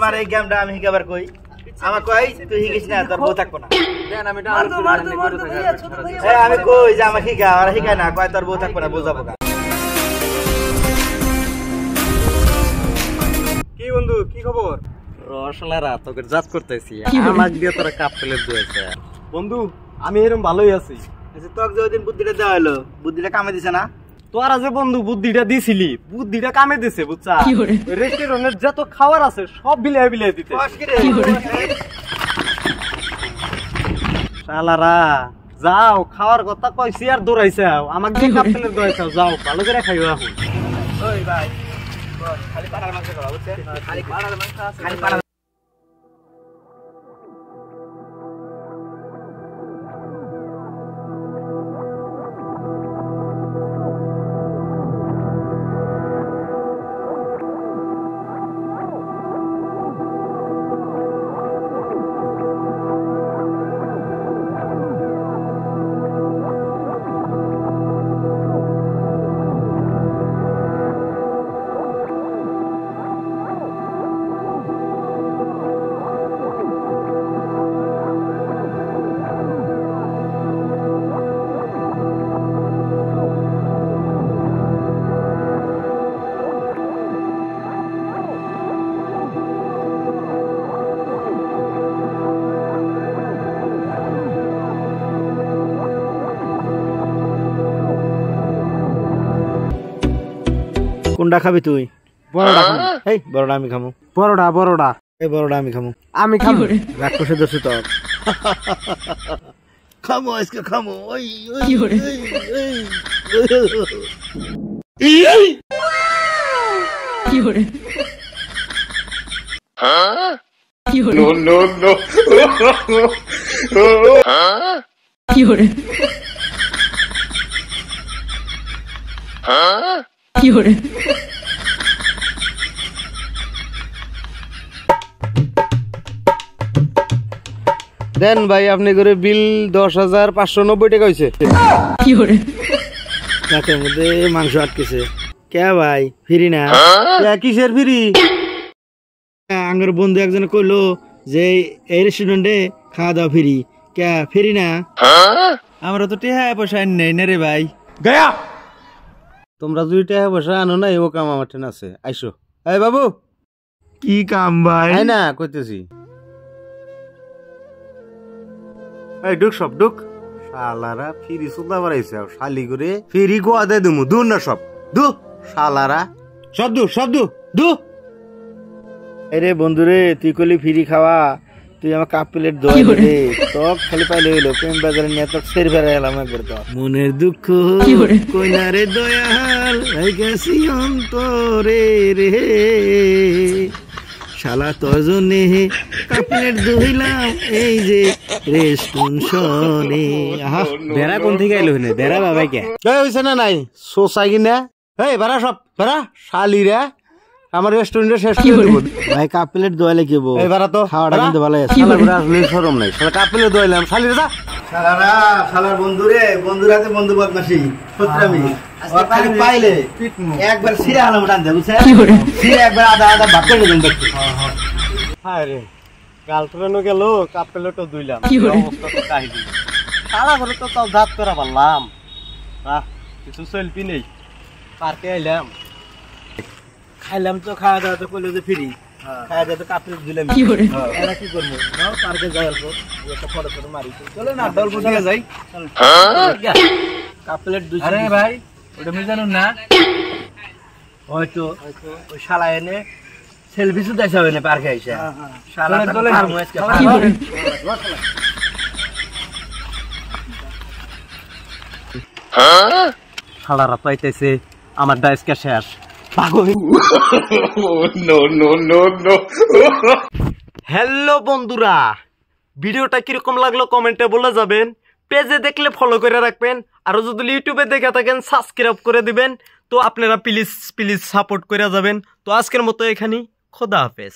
মার এই গেমটা আমি হিকাবার কই আমার কই তুই হিকিস না তোর বউ থাকবো না আমি কই যে আমাকে হিকা আর হিকায় না কয় তোর বউ থাকবো না বুঝাবো না। কি বন্ধু কি খবর? রসলারা তোকে জাজ করতেছি আমার দিয়ে তোরা কাপ প্লেট দিয়েছে। বন্ধু আমি এরকম ভালোই আছি। তোকে যে ওইদিন বুদ্ধিটা দেওয়া হলো বুদ্ধিটা কামে দিছে না? তোরা যে বন্ধু বুদ্ধিটা দিছিলি বুদ্ধিটা কামে দিছে বুঝছা? রেস্টুরেন্টের যত খাবার আছে সব বিলিয়ে বিলিয়ে দিতে। শালারা যাও খাওয়ার কথা কইছি আর দৌড়াইছে আমাকে দিয়ে কাপ প্লেট দৌড়াইছে যাও ভালো করে খাইও এখন। ওই ভাই খালি পাড়ার মাংস খাওয়া বুঝছে? খালি পাড়ার মাংস আছে খালি পাড়ার কোনটা খাবি তুই? বড়টা এই বড়টা আমি খামু। বড়টা এই বড়টা আমি খামু। আমি খাবো। রাক্ষসে দোষী তোর খামো আজকে খামো। ওই দেন ভাই আপনি করে বিল 10,590 টাকা হয়েছে। রাতের মধ্যে মাংস আটকেছে কে ভাই? ফ্রি না? কিসের ফ্রি? আঙ্গের বন্ধু একজন কইলো যে এই রেস্টুরেন্টে খাওয়া দাওয়া ফ্রি। কে ফ্রি না? আমরা তো টেহা পয়সা নেই না রে ভাই। গয়া তোমরা যদি টেহা পয়সা আনো না ও কাম আমার ঠেন আছে। আইসো এই বাবু কি কাম ভাই? আই না কইতেছি এই ঢুক সব ঢুক। শালারা ফিরি সুদা বাড়াইছে শালি করে ফিরি গোয়া দে দুমু দূর না সব দু শালারা সব দু। আরে বন্ধুরে তুই কইলি ফিরি খাওয়া তুই আমার কাপ প্লেট দোয়াই দে তক খালি পাইলে হইলো প্রেম বাজারে নিয়ে তক সের বেড়া এলাম একবার তো মনের দুঃখ কইনা রে দয়াল হই গেছি অন্তরে রে শালা তোর জন্যে কাপ প্লেট ধুইলাম এই যে রেস্টুরেন্টে। বেড়া কোন থেকে আইলো হইনে? বেড়া বাবাই কে হইছে না নাই সোসাই কিনা? এই বেড়া সব বেড়া শালিরা আমার রেস্টুরেন্টে শেষ করে দেব ভাই। কাপ প্লেট দোয়ালে কি বল এই বেড়া তো খাওয়াটা কিন্তু ভালো আছে। শালা আসলে শরম নাই শালা কাপ প্লেট দোয়াইলাম শালিরা যা শালারা শালার বন্ধুরে বন্ধুরাতে বন্ধু বদমাশি সত্রামি আজকে খালি পাইলে একবার সিরা হলাম টানতে বুঝছেন? সিরা একবার আধা আধা ভাগ করে দেন দেখতে। হায় রে গার্লফ্রেন্ডও গেল কাপ প্লেটও দুইলাম অবস্থা তো কাহিনী। সারা ঘরে তো তাও দাঁত করা পারলাম কিছু সেলফি নেই। পার্কে আইলাম খাইলাম তো খাওয়া দাওয়া তো করলে যে ফ্রি খাওয়া দাওয়া তো কাপ প্লেট দিলাম এরা কি করবো পার্কে যাই অল্প একটা ফটো ফটো মারি চলো না অল্প দিয়ে যাই কাপ প্লেট দুই। আরে ভাই ওটা আমি জানুন না হয়তো ওই শালা এনে সেলফি শুধু হবে না পার্কে আইসা শালা শালারা তো আইতেছে আমার ডাইসকে শেষ। হ্যালো বন্ধুরা ভিডিওটা কিরকম লাগলো কমেন্টে বলে যাবেন। পেজে দেখলে ফলো করে রাখবেন আর যদি ইউটিউবে দেখে থাকেন সাবস্ক্রাইব করে দিবেন। তো আপনারা প্লিজ সাপোর্ট করে যাবেন। তো আজকের মতো এখানেই খোদা হাফেজ।